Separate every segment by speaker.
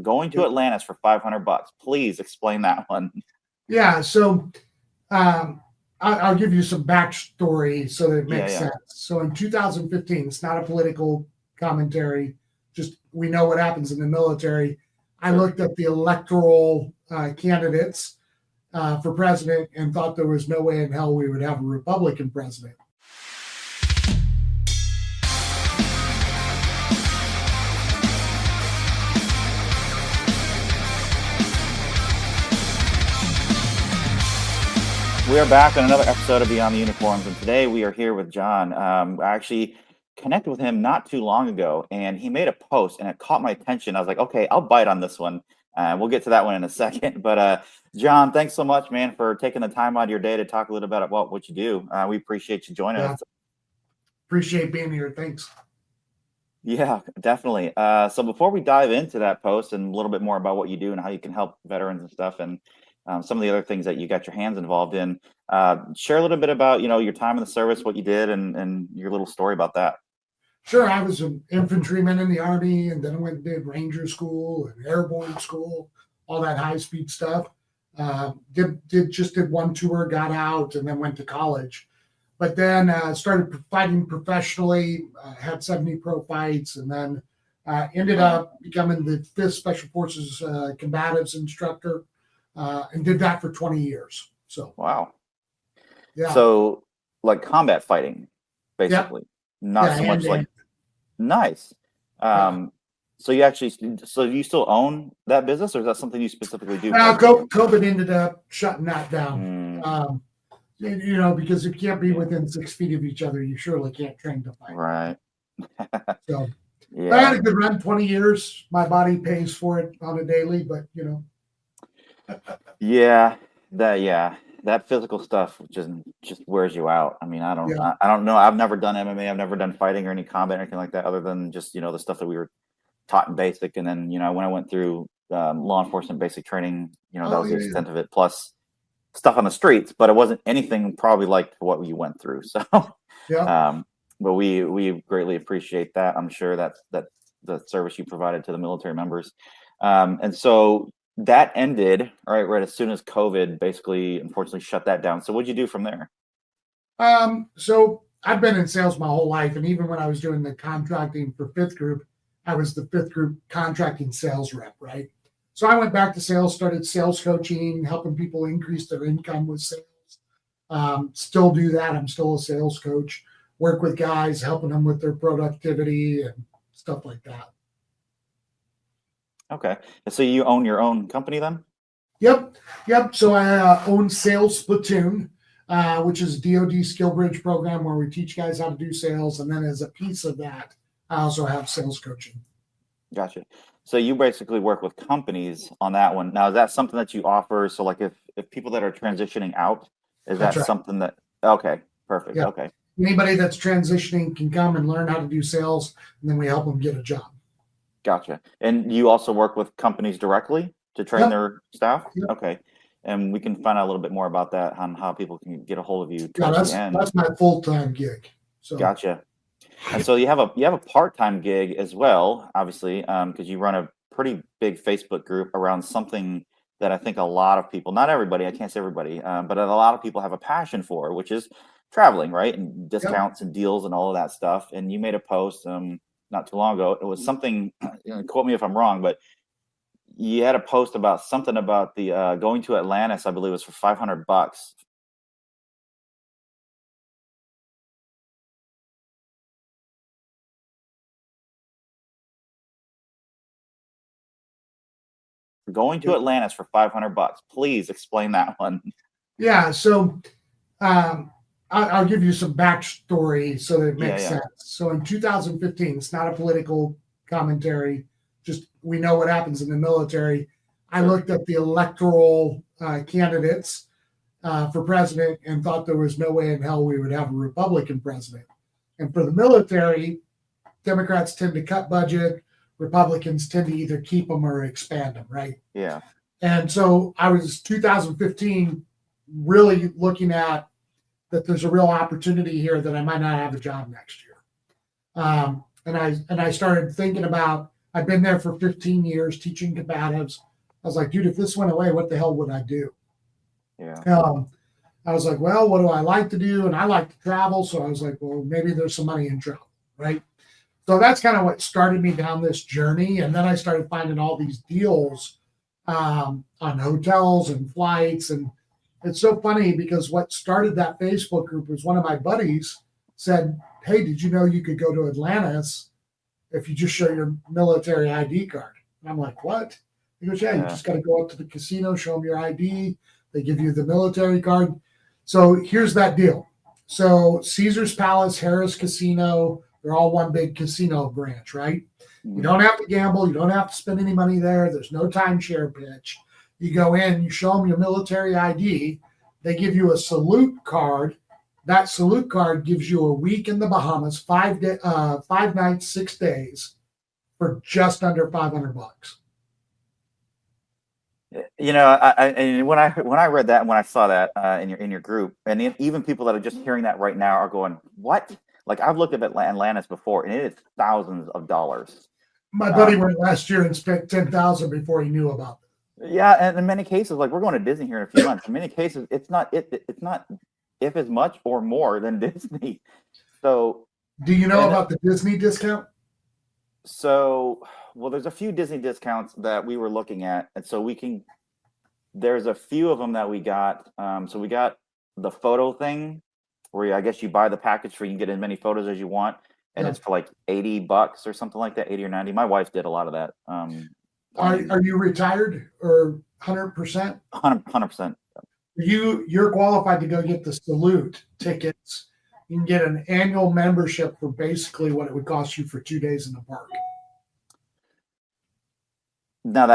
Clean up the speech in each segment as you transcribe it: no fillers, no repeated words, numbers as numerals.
Speaker 1: Going to Atlantis for $500. Please explain that one.
Speaker 2: Yeah, so I'll give you some backstory so that it makes sense. So in 2015, it's not a political commentary, just we know what happens in the military. I looked at the electoral candidates for president and thought there was no way in hell we would have a Republican president.
Speaker 1: We are back on another episode of Beyond the Uniforms, and today we are here with John. I actually connected with him not too long ago, and he made a post, and it caught my attention. I was like, okay, I'll bite on this one. We'll get to that one in a second. But John, thanks so much, man, for taking the time out of your day to talk a little bit about what you do. We appreciate you joining us.
Speaker 2: Appreciate being here. Thanks.
Speaker 1: Yeah, definitely. So before we dive into that post and a little bit more about what you do and how you can help veterans and stuff, and some of the other things that you got your hands involved in, share a little bit about, your time in the service, what you did, and your little story about that.
Speaker 2: Sure. I was an infantryman in the Army, and then I went and did Ranger School and Airborne School, all that high-speed stuff. Did one tour, got out, and then went to college. But then started fighting professionally, had 70 pro fights, and then ended up becoming the 5th Special Forces Combatives Instructor, and did that for 20 years. So
Speaker 1: wow.
Speaker 2: Yeah.
Speaker 1: So like combat fighting, basically. Not so much like nice. So you actually, so you still own that business, or is that something you specifically do?
Speaker 2: COVID ended up shutting that down. Because if you can't be within 6 feet of each other, you surely can't train to fight.
Speaker 1: Right.
Speaker 2: So I had a good run, 20 years. My body pays for it on a daily, but that physical stuff just wears you out. I mean, I don't know. I've never done MMA. I've never done fighting or any combat or anything like that, other than just, the stuff that we were taught in basic. And then, when I went through law enforcement basic training, that was the extent of it, plus stuff on the streets, but it wasn't anything probably like what you went through. So, but we greatly appreciate that. I'm sure that's the service you provided to the military members. And so that ended right as soon as COVID basically, unfortunately, shut that down. So what'd you do from there? So I've been in sales my whole life. And even when I was doing the contracting for 5th Group, I was the 5th Group contracting sales rep, right? So I went back to sales, started sales coaching, helping people increase their income with sales. Still do that. I'm still a sales coach, work with guys, helping them with their productivity and stuff like that.
Speaker 1: Okay. So you own your own company then?
Speaker 2: Yep. So I own Sales Platoon, which is a DoD skill bridge program where we teach guys how to do sales. And then as a piece of that, I also have sales coaching.
Speaker 1: Gotcha. So you basically work with companies on that one. Now, is that something that you offer? So like if people that are transitioning out, is that something that, okay, perfect. Yeah. Okay.
Speaker 2: Anybody that's transitioning can come and learn how to do sales, and then we help them get a job.
Speaker 1: Gotcha. And you also work with companies directly to train their staff? Yep. Okay. And we can find out a little bit more about that, on how people can get a hold of you.
Speaker 2: That's my full-time gig. So.
Speaker 1: Gotcha. And so you have a part-time gig as well, obviously, because you run a pretty big Facebook group around something that I think a lot of people, not everybody, I can't say everybody, but a lot of people have a passion for, which is traveling, right? And discounts and deals and all of that stuff. And you made a post not too long ago. It was something, quote me if I'm wrong, but you had a post about something about the going to Atlantis, I believe it was for $500. Going to Atlantis for $500. Please explain that one.
Speaker 2: Yeah. So I'll give you some backstory so that it makes sense. So in 2015, it's not a political commentary, just we know what happens in the military. I looked at the electoral candidates for president and thought there was no way in hell we would have a Republican president. And for the military, Democrats tend to cut budget. Republicans tend to either keep them or expand them, right?
Speaker 1: Yeah.
Speaker 2: And so I was 2015 really looking at that there's a real opportunity here that I might not have a job next year. And I started thinking about
Speaker 3: I've been there for 15 years teaching combatives. I was like, dude, if this went away, what the hell would I do?
Speaker 1: Yeah.
Speaker 3: I was like, well, what do I like to do? And I like to travel. So I was like, well, maybe there's some money in travel, right? So that's kind of what started me down this journey. And then I started finding all these deals on hotels and flights. And it's so funny because what started that Facebook group was one of my buddies said, hey, did you know you could go to Atlantis if you just show your military ID card? And I'm like, what? He goes, yeah, you just got to go up to the casino, show them your ID. They give you the military card. So here's that deal. So Caesar's Palace, Harrah's Casino, they're all one big casino branch, right? You don't have to gamble. You don't have to spend any money there. There's no timeshare pitch. You go in, you show them your military ID. They give you a salute card. That salute card gives you a week in the Bahamas, 5 nights, 6 days for just under $500.
Speaker 1: You know, and when I read that and when I saw that in your group, and even people that are just hearing that right now are going, "What?" Like I've looked at Atlantis before, and it is thousands of dollars.
Speaker 3: My buddy went last year and spent $10,000 before he knew about it.
Speaker 1: Yeah, and in many cases, like we're going to Disney here in a few months. In many cases, it's not if as much or more than Disney. So,
Speaker 3: do you know about the Disney discount?
Speaker 1: So, well, there's a few Disney discounts that we were looking at, and so there's a few of them that we got. So we got the photo thing, where I guess you buy the package where you can get as many photos as you want, and it's for like $80 or something like that, 80 or 90. My wife did a lot of that.
Speaker 3: Are you retired or 100%?
Speaker 1: 100%.
Speaker 3: You're qualified to go get the salute tickets. You can get an annual membership for basically what it would cost you for 2 days in the park.
Speaker 1: Now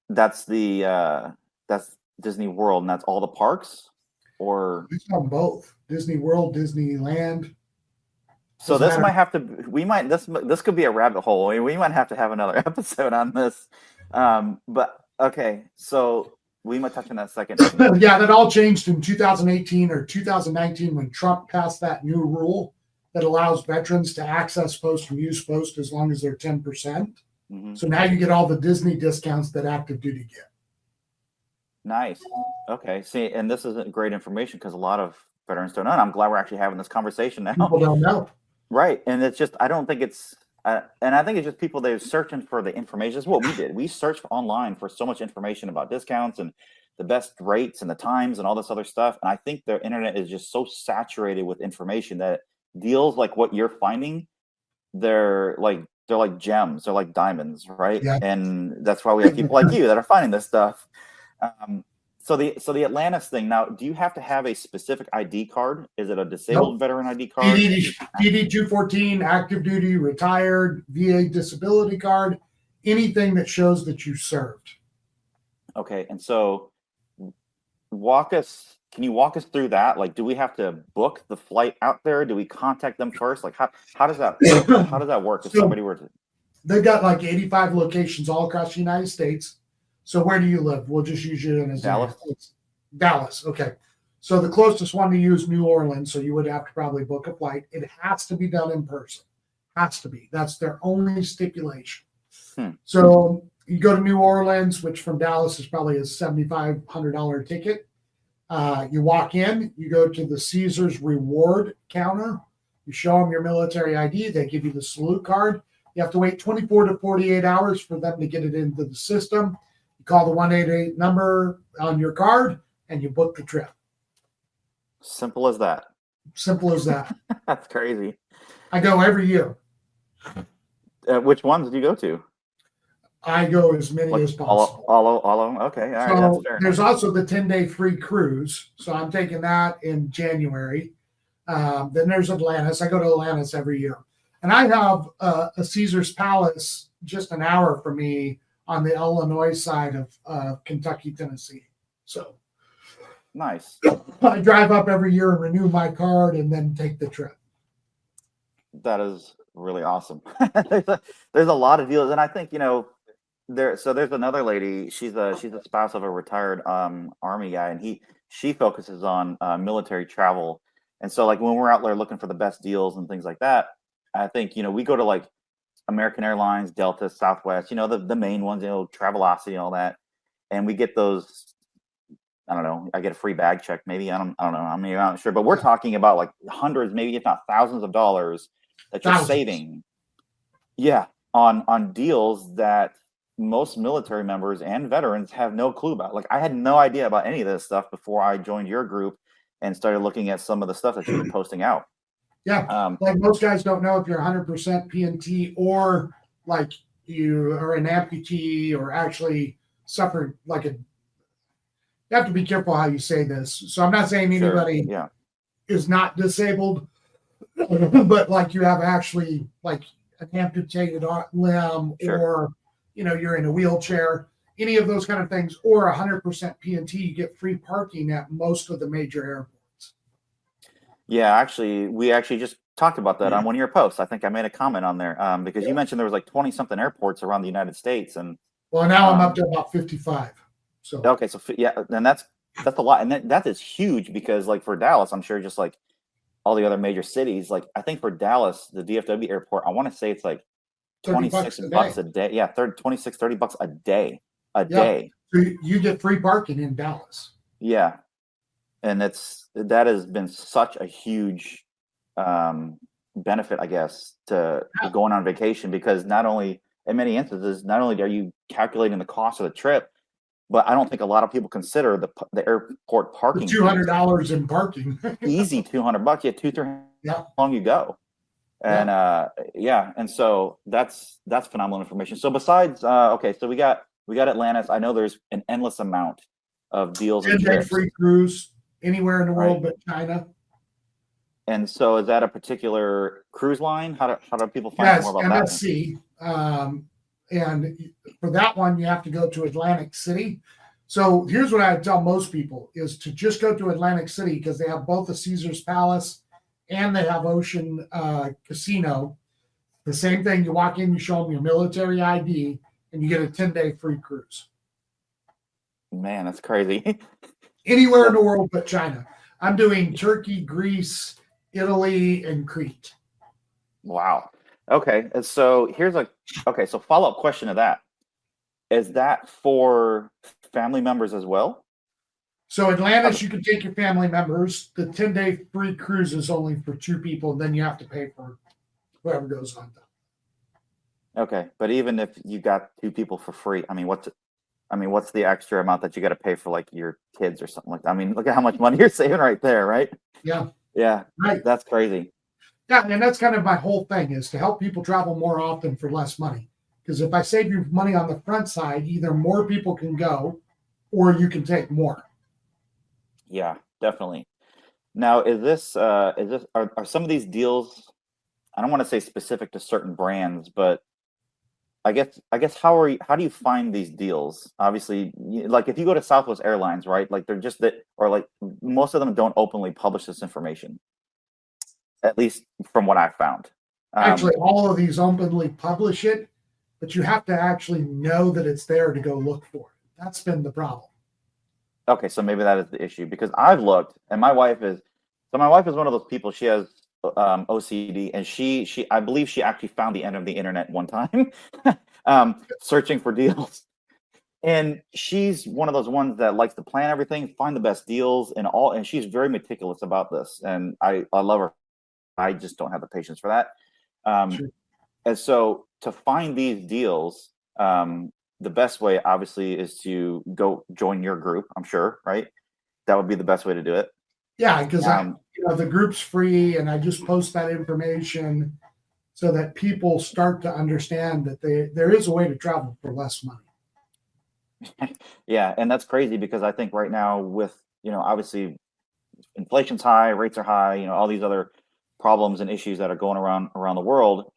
Speaker 1: that's Disney World, and that's all the parks, or
Speaker 3: it's on both Disney World, Disneyland.
Speaker 1: So this might have to. This could be a rabbit hole. We might have to have another episode on this. But okay, so we might touch on that second.
Speaker 3: Yeah, that all changed in 2018 or 2019 when Trump passed that new rule that allows veterans to access post and use post as long as they're 10%. Mm-hmm. So now you get all the Disney discounts that active duty get.
Speaker 1: Nice. Okay. See, and this is great information because a lot of veterans don't know. And I'm glad we're actually having this conversation now.
Speaker 3: People don't know.
Speaker 1: Right. And it's just, I don't think it's, and I think it's just people that are searching for the information. That's what we did. We searched online for so much information about discounts and the best rates and the times and all this other stuff. And I think the internet is just so saturated with information that deals like what you're finding, they're like gems. They're like diamonds, right? Yeah. And that's why we have people like you that are finding this stuff. So the Atlantis thing. Now, do you have to have a specific ID card? Is it a disabled veteran ID card?
Speaker 3: DD 214, active duty, retired, VA disability card, anything that shows that you served.
Speaker 1: Okay, and so can you walk us through that? Like, do we have to book the flight out there? Do we contact them first? Like, how does that work if somebody were to?
Speaker 3: They've got like 85 locations all across the United States. So where do you live? We'll just use you as
Speaker 1: Dallas.
Speaker 3: Dallas. Okay. So the closest one to you is New Orleans. So you would have to probably book a flight. It has to be done in person. Has to be. That's their only stipulation. So you go to New Orleans, which from Dallas is probably a $7,500 ticket. You walk in, you go to the Caesars reward counter. You show them your military ID. They give you the salute card. You have to wait 24 to 48 hours for them to get it into the system. You call the 188 number on your card and you book the trip.
Speaker 1: Simple as that.
Speaker 3: Simple as that.
Speaker 1: That's crazy.
Speaker 3: I go every year.
Speaker 1: Which ones do you go to?
Speaker 3: I go as many as possible.
Speaker 1: All of them? Okay. All right.
Speaker 3: So
Speaker 1: that's fair.
Speaker 3: There's also the 10-day free cruise. So I'm taking that in January. Then there's Atlantis. I go to Atlantis every year. And I have a Caesar's Palace just an hour from me on the Illinois side of Kentucky, Tennessee. So
Speaker 1: nice.
Speaker 3: I drive up every year and renew my card and then take the trip.
Speaker 1: That is really awesome. There's a lot of deals. And I think, there's another lady, she's a spouse of a retired Army guy, and she focuses on military travel. And so like when we're out there looking for the best deals and things like that, I think, we go to like American Airlines, Delta, Southwest, the main ones, Travelocity and all that. And we get those, I don't know, I get a free bag check, maybe. I don't know. I mean, I'm not sure, but we're talking about like hundreds, maybe if not thousands of dollars that you're saving. Yeah. On deals that most military members and veterans have no clue about. Like, I had no idea about any of this stuff before I joined your group and started looking at some of the stuff that you've been posting out.
Speaker 3: Yeah. Like most guys don't know if you're 100% PNT or like you are an amputee or actually suffered like you have to be careful how you say this. So I'm not saying anybody is not disabled, but like you have actually like an amputated limb or, you're in a wheelchair, any of those kind of things, or 100% PNT, you get free parking at most of the major airports.
Speaker 1: Yeah, actually, we just talked about that on one of your posts. I think I made a comment on there because you mentioned there was like 20 something airports around the United States. And
Speaker 3: well, now I'm up to about 55. So,
Speaker 1: okay. So then that's a lot. And that is huge because like for Dallas, I'm sure just like all the other major cities, like I think for Dallas, the DFW airport, I want to say it's like 26 bucks a day. Yeah. 26, 30 bucks a day. Day.
Speaker 3: So you get free parking in Dallas.
Speaker 1: Yeah. And that has been such a huge benefit, I guess, to going on vacation, because not only in many instances, not only are you calculating the cost of the trip, but I don't think a lot of people consider the airport parking.
Speaker 3: $200 in parking.
Speaker 1: Easy $200. Yeah, 2-3 how long you go. And and so that's phenomenal information. So besides so we got Atlantis. I know there's an endless amount of deals and trips.
Speaker 3: Free cruise anywhere in the world but China.
Speaker 1: And so is that a particular cruise line? How do people find out more about
Speaker 3: MSC. And for that one, you have to go to Atlantic City. So here's what I tell most people is to just go to Atlantic City because they have both the Caesar's Palace and they have Ocean Casino. The same thing, you walk in, you show them your military ID, and you get a 10-day free cruise.
Speaker 1: Man, that's crazy.
Speaker 3: Anywhere in the world but China. I'm doing Turkey, Greece, Italy, and Crete.
Speaker 1: Wow. Okay. And so so follow-up question to that. Is that for family members as well?
Speaker 3: So Atlantis, you can take your family members. The 10-day free cruise is only for 2 people, and then you have to pay for whoever goes on.
Speaker 1: Okay. But even if you got 2 people for free, what's the extra amount that you got to pay for like your kids or something like that? I mean, look at how much money you're saving right there, right?
Speaker 3: Yeah.
Speaker 1: Yeah.
Speaker 3: Right.
Speaker 1: That's crazy.
Speaker 3: Yeah, and that's kind of my whole thing is to help people travel more often for less money. Because if I save you money on the front side, either more people can go or you can take more.
Speaker 1: Yeah, definitely. Now, are some of these deals, I don't want to say specific to certain brands, but I guess how do you find these deals? Obviously, like if you go to Southwest Airlines, right? Like they're just that, or like most of them don't openly publish this information, at least from what I've found.
Speaker 3: Actually, all of these openly publish it, but you have to actually know that it's there to go look for it. That's been the problem.
Speaker 1: Okay, so maybe that is the issue because I've looked, and my wife is one of those people. She has OCD, and she I believe she actually found the end of the internet one time, searching for deals. And she's one of those ones that likes to plan everything, find the best deals, and she's very meticulous about this. And I love her. I just don't have the patience for that. Sure. And so to find these deals, the best way obviously is to go join your group. I'm sure, right? That would be the best way to do it.
Speaker 3: Yeah, because the group's free, and I just post that information so that people start to understand that there is a way to travel for less money.
Speaker 1: Yeah, and that's crazy because I think right now with obviously inflation's high, rates are high, all these other problems and issues that are going around the world.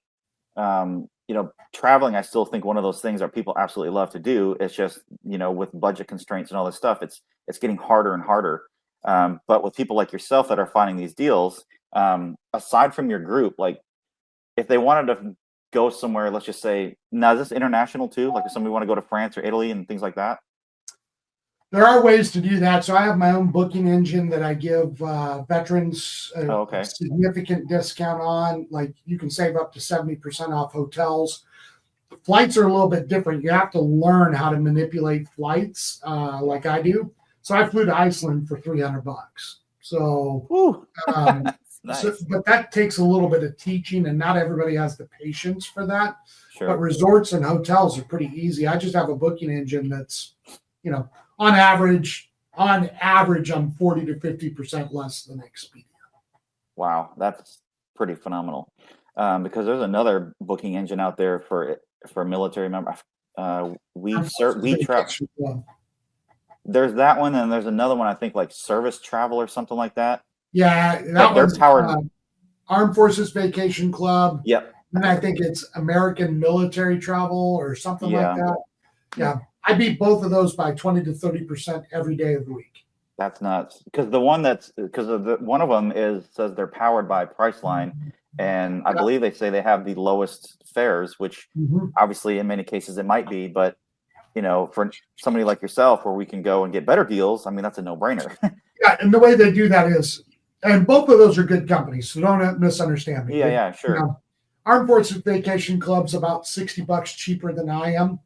Speaker 1: Traveling, I still think one of those things that people absolutely love to do. It's just with budget constraints and all this stuff, it's getting harder and harder. But with people like yourself that are finding these deals, aside from your group, like if they wanted to go somewhere, let's just say, now is this international too? Like if somebody want to go to France or Italy and things like that?
Speaker 3: There are ways to do that. So I have my own booking engine that I give veterans a significant discount on. Like you can save up to 70% off hotels. Flights are a little bit different. You have to learn how to manipulate flights like I do. So I flew to Iceland for $300. So,
Speaker 2: nice.
Speaker 3: but that takes a little bit of teaching, and not everybody has the patience for that.
Speaker 2: Sure.
Speaker 3: But resorts and hotels are pretty easy. I just have a booking engine that's, on average, I'm 40 to 50% less than Expedia.
Speaker 2: Wow, that's pretty phenomenal. Because there's another booking engine out there for military members. There's that one, and there's another one, I think, like Service Travel or something like that.
Speaker 3: Yeah, that one's powered. Armed Forces Vacation Club.
Speaker 2: Yep.
Speaker 3: And I think it's American Military Travel or something like that. Yeah. I beat both of those by 20 to 30% every day of the week.
Speaker 2: That's nuts. Because one of them says they're powered by Priceline, and I believe they say they have the lowest fares, which obviously in many cases it might be, but for somebody like yourself where we can go and get better deals, I mean, that's a no-brainer.
Speaker 3: Yeah, and the way they do that is, and both of those are good companies, so don't misunderstand me.
Speaker 2: Yeah, sure.
Speaker 3: Armed Forces Vacation Club's about $60 cheaper than I am,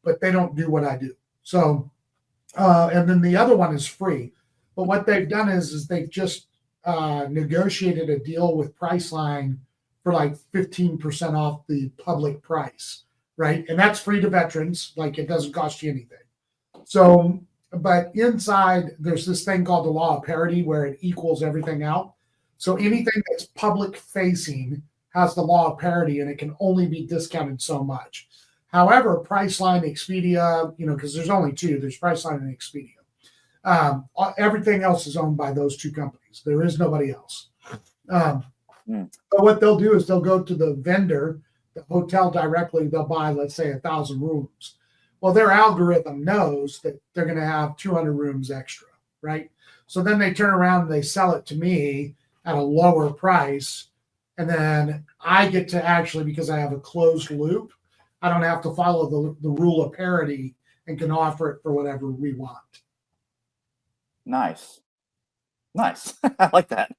Speaker 3: but they don't do what I do. So, and then the other one is free. But what they've done is they've just negotiated a deal with Priceline for like 15% off the public price, right? And that's free to veterans. Like it doesn't cost you anything. So, but inside there's this thing called the law of parity where it equals everything out. So anything that's public facing has the law of parity, and it can only be discounted so much. However, Priceline, Expedia, because there's only two, there's Priceline and Expedia. Everything else is owned by those two companies. There is nobody else. But what they'll do is they'll go to the vendor, the hotel directly. They'll buy, let's say, 1,000 rooms. Well, their algorithm knows that they're going to have 200 rooms extra, right? So then they turn around and they sell it to me at a lower price. And then I get to actually, because I have a closed loop, I don't have to follow the rule of parity and can offer it for whatever we want.
Speaker 2: Nice. I like that.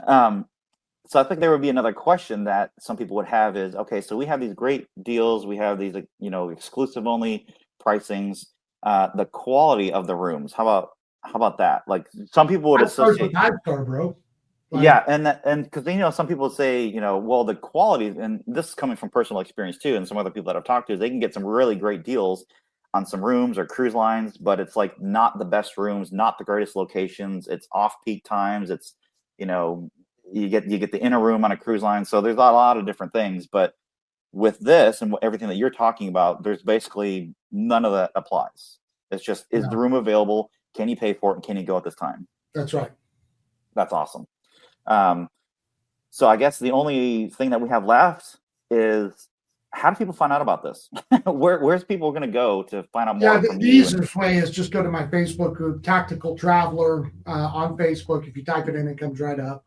Speaker 2: So I think there would be another question that some people would have is, okay, so we have these great deals. We have these, exclusive only pricings, the quality of the rooms. How about that? Like some people would associate
Speaker 3: 5-star, bro.
Speaker 2: Like, yeah. And because, some people say, well, the quality, and this is coming from personal experience too. And some other people that I've talked to, they can get some really great deals on some rooms or cruise lines, but it's like not the best rooms, not the greatest locations. It's off peak times. It's, you get the inner room on a cruise line. So there's a lot of different things, but with this and everything that you're talking about, there's basically none of that applies. It's just, is the room available? Can you pay for it? And can you go at this time?
Speaker 3: That's right.
Speaker 2: That's awesome. So I guess the only thing that we have left is, how do people find out about this? Where's people going to go to find out more?
Speaker 3: Yeah, the easiest way is just go to my Facebook group, Tactical Traveler, on Facebook. If you type it in, it comes right up.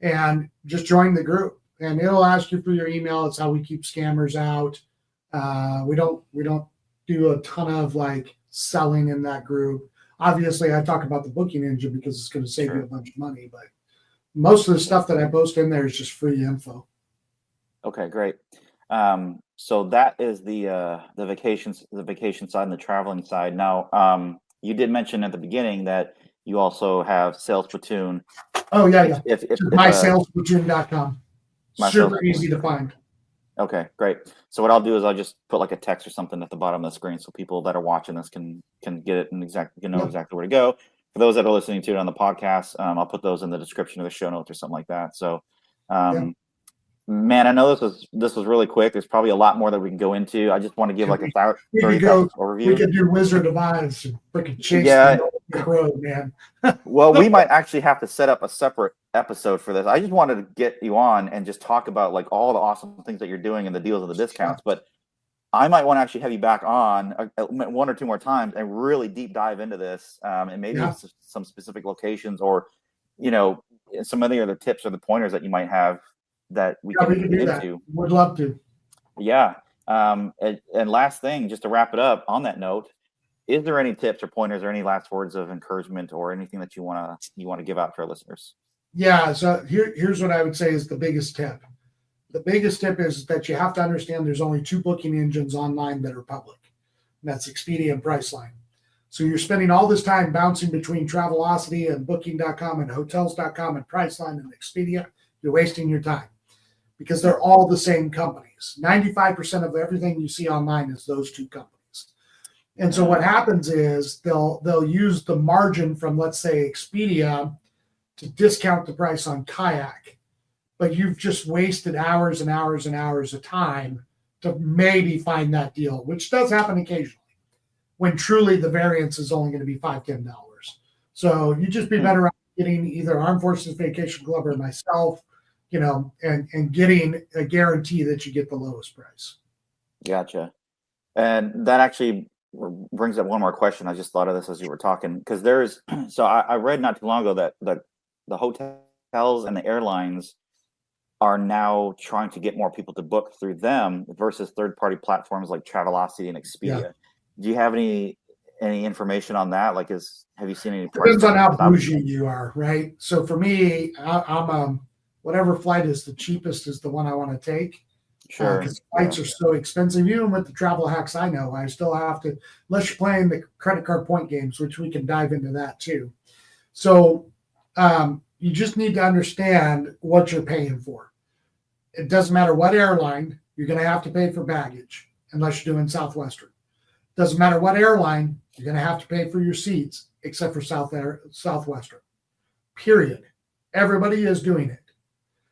Speaker 3: And just join the group, and it'll ask you for your email. It's how we keep scammers out. We don't do a ton of like selling in that group. Obviously, I talk about the booking engine because it's going to save you a bunch of money, but most of the stuff that I post in there is just free info.
Speaker 2: Okay, great. So that is the vacation side and the traveling side. Now, you did mention at the beginning that you also have Sales Platoon.
Speaker 3: Oh yeah. If mysalesplatoon.com. Super easy to find.
Speaker 2: Okay, great. So what I'll do is I'll just put like a text or something at the bottom of the screen so people that are watching this can get it and exactly where to go. For those that are listening to it on the podcast, I'll put those in the description of the show notes or something like that. So, man, I know this was really quick. There's probably a lot more that we can go into. I just want to give like a 30 overview.
Speaker 3: We could do Wizard of Oz and freaking chase the road, man.
Speaker 2: Well, we might actually have to set up a separate episode for this. I just wanted to get you on and just talk about like all the awesome things that you're doing and the deals and the discounts. But I might want to actually have you back on one or two more times and really deep dive into this, and maybe some specific locations or, some of the other tips or the pointers that you might have that we can
Speaker 3: do
Speaker 2: into.
Speaker 3: That. Would love to.
Speaker 2: Yeah. And last thing, just to wrap it up on that note,
Speaker 1: is there any tips or pointers or any last words of encouragement or anything that you want to give out to our listeners?
Speaker 3: Yeah. So here's what I would say is the biggest tip. The biggest tip is that you have to understand there's only 2 booking engines online that are public. And that's Expedia and Priceline. So you're spending all this time bouncing between Travelocity and Booking.com and Hotels.com and Priceline and Expedia. You're wasting your time because they're all the same companies. 95% of everything you see online is those 2 companies. And so what happens is they'll use the margin from, let's say, Expedia to discount the price on Kayak, but you've just wasted hours and hours and hours of time to maybe find that deal, which does happen occasionally, when truly the variance is only going to be $5-10. So you just be better off getting either Armed Forces Vacation Club or myself, and getting a guarantee that you get the lowest price.
Speaker 1: Gotcha. And that actually brings up one more question. I just thought of this as you were talking, because so I read not too long ago that the hotels and the airlines are now trying to get more people to book through them versus third-party platforms like Travelocity and Expedia. Yeah. Do you have any information on that? Like, have you seen any?
Speaker 3: Depends on how bougie you are, right? So for me, I'm whatever flight is the cheapest is the one I want to take.
Speaker 1: Sure.
Speaker 3: Because flights are so expensive. Even with the travel hacks I know, I still have to, unless you're playing the credit card point games, which we can dive into that too. So you just need to understand what you're paying for. It doesn't matter what airline, you're going to have to pay for baggage unless you're doing Southwestern. Doesn't matter what airline, you're going to have to pay for your seats except for Southwestern. Period. Everybody is doing it.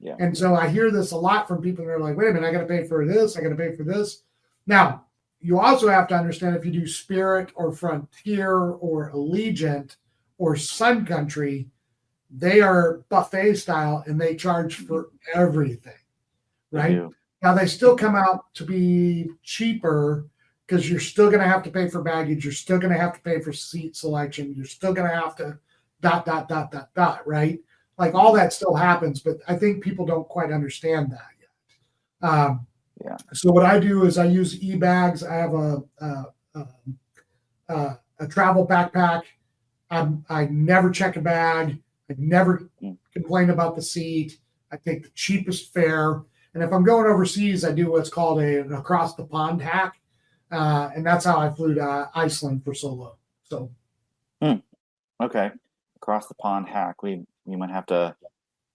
Speaker 1: Yeah.
Speaker 3: And so I hear this a lot from people that are like, wait a minute, I got to pay for this. I got to pay for this. Now, you also have to understand if you do Spirit or Frontier or Allegiant or Sun Country, they are buffet style and they charge for everything, right? Now, they still come out to be cheaper because you're still going to have to pay for baggage. You're still going to have to pay for seat selection. You're still going to have to ... right? Like all that still happens, but I think people don't quite understand that yet. So what I do is I use e-bags. I have a travel backpack. I never check a bag. I never complain about the seat. I take the cheapest fare. And if I'm going overseas, I do what's called an across the pond hack. And that's how I flew to Iceland for solo. So.
Speaker 1: Okay. Across the pond hack. We might have to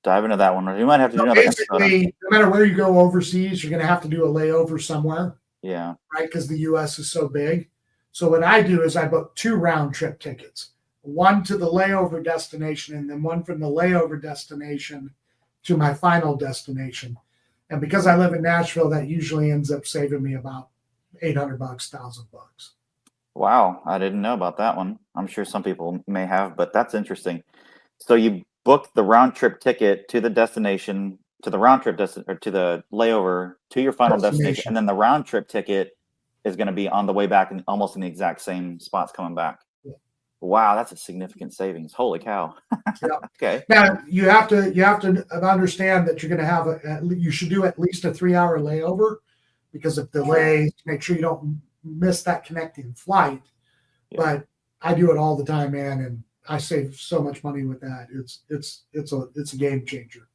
Speaker 1: dive into that one. You might have to do
Speaker 3: another basically, no matter where you go overseas, you're going to have to do a layover somewhere.
Speaker 1: Yeah.
Speaker 3: Right? Because the U.S. is so big. So what I do is I book 2 round trip tickets, one to the layover destination and then one from the layover destination to my final destination. And because I live in Nashville, that usually ends up saving me about $800, $1,000.
Speaker 1: Wow. I didn't know about that one. I'm sure some people may have, but that's interesting. So you book the round trip ticket to the destination, to the round trip or to the layover to your final destination, and then the round trip ticket is going to be on the way back and almost in the exact same spots coming back. Yeah. Wow, that's a significant savings. Holy cow!
Speaker 3: Yeah.
Speaker 1: Okay.
Speaker 3: Now you have to understand that you're going to have you should do at least a 3-hour layover because of delays. Make sure you don't miss that connecting flight. Yeah. But I do it all the time, man, and I save so much money with that. It's a game changer.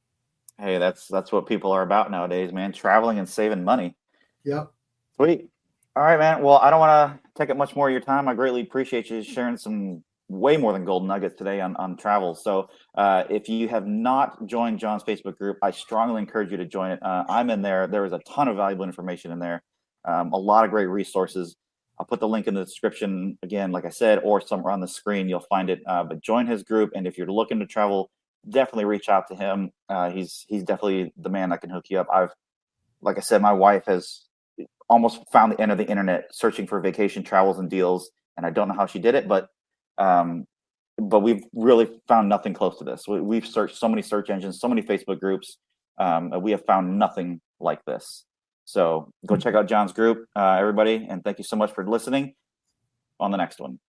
Speaker 1: Hey, that's what people are about nowadays, man. Traveling and saving money.
Speaker 3: Yep.
Speaker 1: Sweet. All right, man. Well, I don't want to take up much more of your time. I greatly appreciate you sharing some way more than golden nuggets today on travel. So if you have not joined John's Facebook group, I strongly encourage you to join it. I'm in there. There is a ton of valuable information in there. A lot of great resources. I'll put the link in the description again, like I said, or somewhere on the screen, you'll find it. But join his group. And if you're looking to travel, definitely reach out to him. He's definitely the man that can hook you up. Like I said, my wife has almost found the end of the internet searching for vacation travels and deals. And I don't know how she did it, but we've really found nothing close to this. We've searched so many search engines, so many Facebook groups. We have found nothing like this. So go check out John's group, everybody. And thank you so much for listening. On the next one.